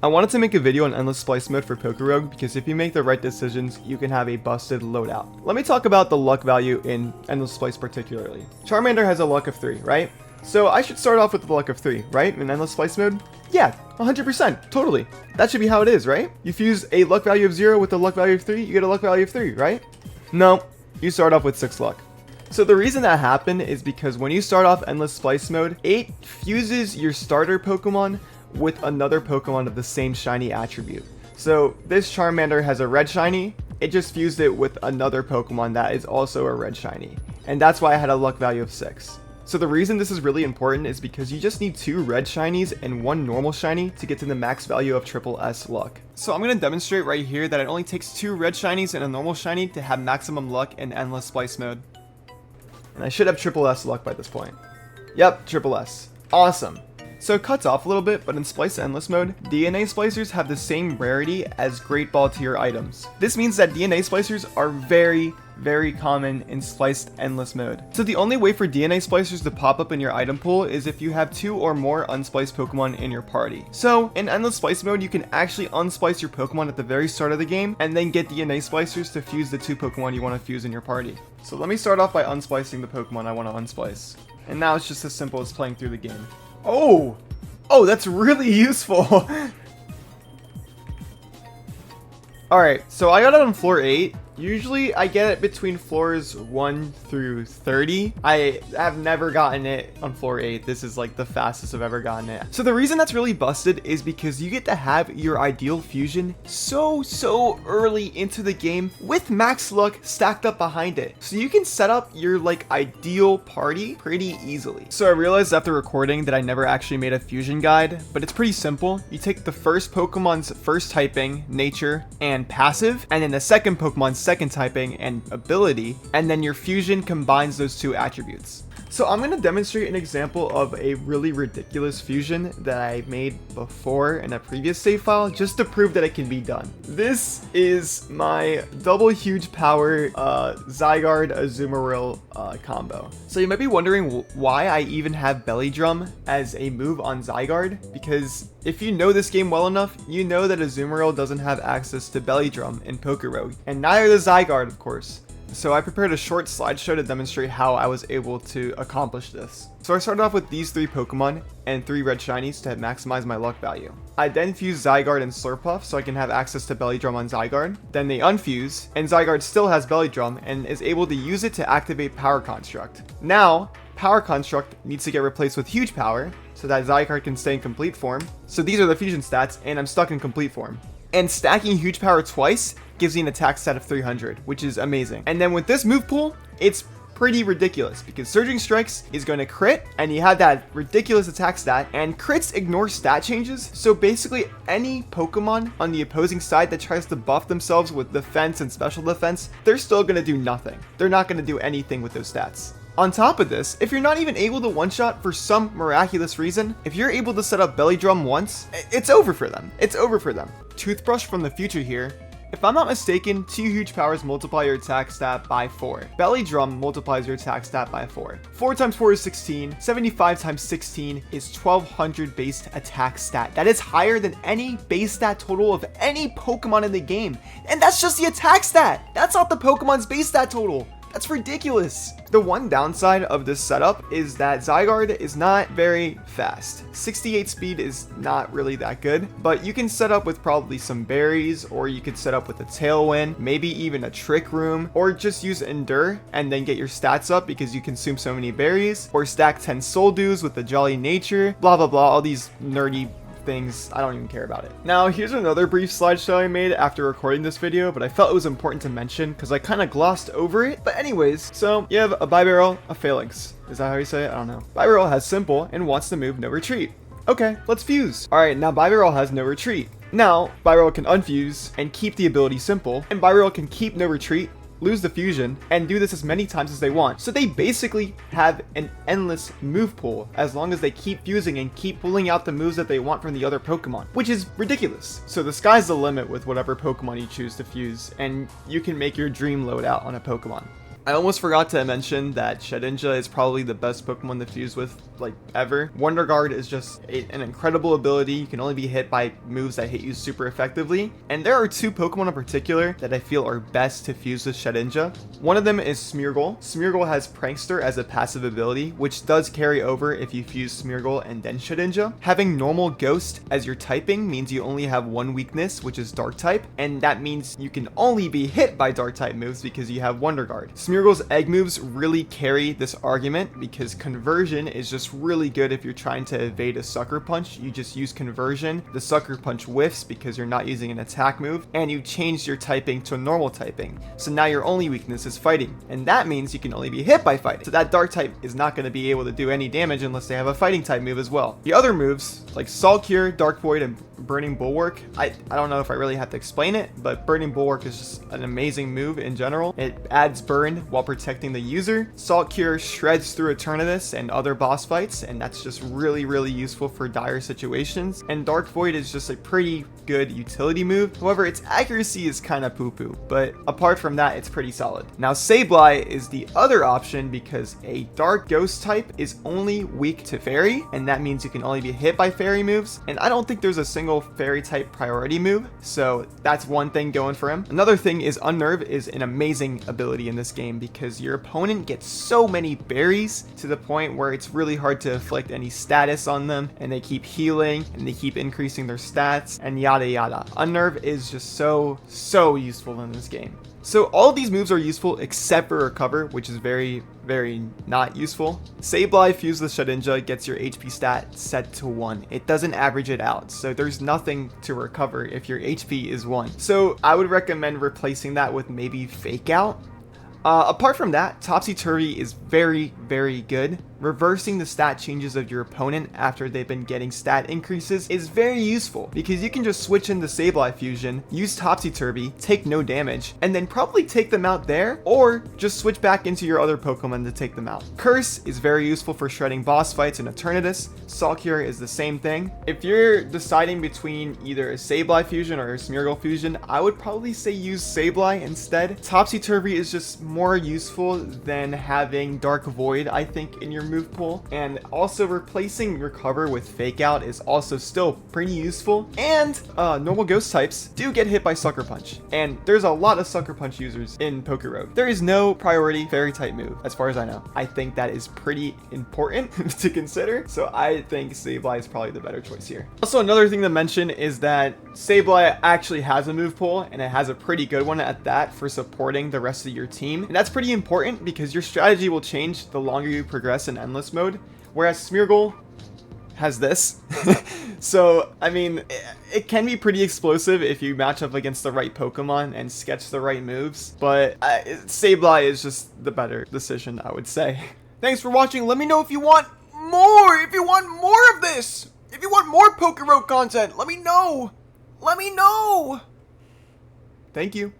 I wanted to make a video on endless splice mode for PokéRogue because if you make the right decisions, you can have a busted loadout. Let me talk about the luck value in endless splice particularly. Charmander has a luck of 3, right? So I should start off with the luck of 3, right? In endless splice mode? Yeah, 100%, totally. That should be how it is, right? You fuse a luck value of 0 with a luck value of 3, you get a luck value of 3, right? No, you start off with 6 luck. So the reason that happened is because when you start off endless splice mode, it fuses your starter Pokemon with another Pokemon of the same shiny attribute. So this Charmander has a red shiny, it just fused it with another Pokemon that is also a red shiny. And that's why I had a luck value of 6. So the reason this is really important is because you just need 2 red shinies and 1 normal shiny to get to the max value of triple S luck. So I'm going to demonstrate right here that it only takes 2 red shinies and a normal shiny to have maximum luck in endless splice mode. And I should have triple S luck by this point. Yep, triple S. Awesome. So it cuts off a little bit, but in Splice Endless mode, DNA Splicers have the same rarity as Great Ball tier items. This means that DNA Splicers are very common in Spliced Endless mode. So the only way for DNA Splicers to pop up in your item pool is if you have 2 or more unspliced Pokemon in your party. So in Endless Splice mode, you can actually unsplice your Pokemon at the very start of the game and then get DNA Splicers to fuse the 2 Pokemon you want to fuse in your party. So let me start off by unsplicing the Pokemon I want to unsplice. And now it's just as simple as playing through the game. Oh, that's really useful. Alright, so I got it on floor 8. Usually I get it between floors 1 through 30. I have never gotten it on floor 8. This is like the fastest I've ever gotten it. So the reason that's really busted is because you get to have your ideal fusion so early into the game with max luck stacked up behind it. So you can set up your like ideal party pretty easily. So I realized after recording that I never actually made a fusion guide, but it's pretty simple. You take the first Pokemon's first typing, nature, and passive, and then the second Pokemon's second typing and ability, and then your fusion combines those 2 attributes. So I'm going to demonstrate an example of a really ridiculous fusion that I made before in a previous save file just to prove that it can be done. This is my double huge power Zygarde Azumarill combo. So you might be wondering why I even have Belly Drum as a move on Zygarde, because if you know this game well enough, you know that Azumarill doesn't have access to Belly Drum in PokéRogue, and neither does Zygarde, of course. So I prepared a short slideshow to demonstrate how I was able to accomplish this. So I started off with these 3 Pokemon and 3 red shinies to maximize my luck value. I then fused Zygarde and Slurpuff so I can have access to Belly Drum on Zygarde. Then they unfuse, and Zygarde still has Belly Drum and is able to use it to activate Power Construct. Now, Power Construct needs to get replaced with Huge Power so that Zygarde can stay in complete form. So these are the fusion stats, and I'm stuck in complete form. And stacking Huge Power twice gives you an attack stat of 300, which is amazing. And then with this move pool, it's pretty ridiculous because Surging Strikes is going to crit, and you have that ridiculous attack stat, and crits ignore stat changes. So basically any Pokemon on the opposing side that tries to buff themselves with defense and special defense, they're still going to do nothing. They're not going to do anything with those stats. On top of this, if you're not even able to one-shot for some miraculous reason, if you're able to set up Belly Drum once, it's over for them. It's over for them. Toothbrush from the future here. If I'm not mistaken, 2 huge powers multiply your attack stat by 4. Belly Drum multiplies your attack stat by 4. 4 times 4 is 16. 75 times 16 is 1200 base attack stat. That is higher than any base stat total of any Pokemon in the game. And that's just the attack stat. That's not the Pokemon's base stat total. That's ridiculous. The one downside of this setup is that Zygarde is not very fast. 68 speed is not really that good, but you can set up with probably some berries, or you could set up with a Tailwind, maybe even a Trick Room, or just use Endure and then get your stats up because you consume so many berries, or stack 10 Soul Dews with the Jolly Nature, blah blah blah, all these nerdy things. I don't even care about it. Now here's another brief slideshow I made after recording this video, but I felt it was important to mention because I kind of glossed over it. But anyways, so you have a Bibarel, a Phalanx. Is that how you say it? I don't know. Bibarel has Simple and wants to move No Retreat. Okay, let's fuse. Alright, now Bibarel has No Retreat. Now, Bibarel can unfuse and keep the ability Simple, and Bibarel can keep No Retreat, lose the fusion, and do this as many times as they want. So they basically have an endless move pool as long as they keep fusing and keep pulling out the moves that they want from the other Pokemon, which is ridiculous. So the sky's the limit with whatever Pokemon you choose to fuse, and you can make your dream loadout on a Pokemon. I almost forgot to mention that Shedinja is probably the best Pokemon to fuse with, like, ever. Wonder Guard is just an incredible ability. You can only be hit by moves that hit you super effectively. And there are 2 Pokemon in particular that I feel are best to fuse with Shedinja. One of them is Smeargle. Smeargle has Prankster as a passive ability, which does carry over if you fuse Smeargle and then Shedinja. Having normal Ghost as your typing means you only have one weakness, which is Dark type, and that means you can only be hit by Dark type moves because you have Wonder Guard. Smeargle's egg moves really carry this argument because conversion is just really good if you're trying to evade a sucker punch. You just use conversion, the sucker punch whiffs because you're not using an attack move, and you change your typing to normal typing. So now your only weakness is fighting, and that means you can only be hit by fighting. So that Dark type is not going to be able to do any damage unless they have a fighting type move as well. The other moves, like Salt Cure, Dark Void, and Burning Bulwark, I don't know if I really have to explain it, but Burning Bulwark is just an amazing move in general. It adds burn while protecting the user. Salt Cure shreds through Eternatus and other boss fights, and that's just really useful for dire situations. And Dark Void is just a pretty good utility move. However, its accuracy is kind of poo-poo, but apart from that, it's pretty solid. Now, Sableye is the other option because a Dark Ghost type is only weak to Fairy, and that means you can only be hit by Fairy moves, and I don't think there's a single Fairy type priority move, so that's one thing going for him. Another thing is Unnerve is an amazing ability in this game because your opponent gets so many berries to the point where it's really hard to inflict any status on them, and they keep healing and they keep increasing their stats and yada yada. Unnerve is just so useful in this game. So all of these moves are useful except for Recover, which is very not useful. Sableye fused with Shedinja gets your HP stat set to 1. It doesn't average it out, so there's nothing to recover if your HP is 1. So I would recommend replacing that with maybe Fake Out. Apart from that, Topsy Turvy is very good. Reversing the stat changes of your opponent after they've been getting stat increases is very useful because you can just switch into Sableye Fusion, use Topsy Turvy, take no damage, and then probably take them out there, or just switch back into your other Pokemon to take them out. Curse is very useful for shredding boss fights in Eternatus. Salt Cure is the same thing. If you're deciding between either a Sableye Fusion or a Smeargle Fusion, I would probably say use Sableye instead. Topsy Turvy is just more useful than having Dark Void, I think, in your move pool, and also replacing Recover with Fake Out is also still pretty useful. And normal Ghost types do get hit by Sucker Punch, and there's a lot of Sucker Punch users in PokéRogue. There is no priority Fairy type move as far as I know. I think that is pretty important to consider, so I think Sableye is probably the better choice here. Also, another thing to mention is that Sableye actually has a move pool, and it has a pretty good one at that for supporting the rest of your team, and that's pretty important because your strategy will change the longer you progress in Endless mode, whereas Smeargle has this. So, I mean, it can be pretty explosive if you match up against the right Pokemon and sketch the right moves, but Sableye is just the better decision, I would say. Thanks for watching. Let me know if you want more, of this. If you want more PokéRogue content, let me know. Thank you.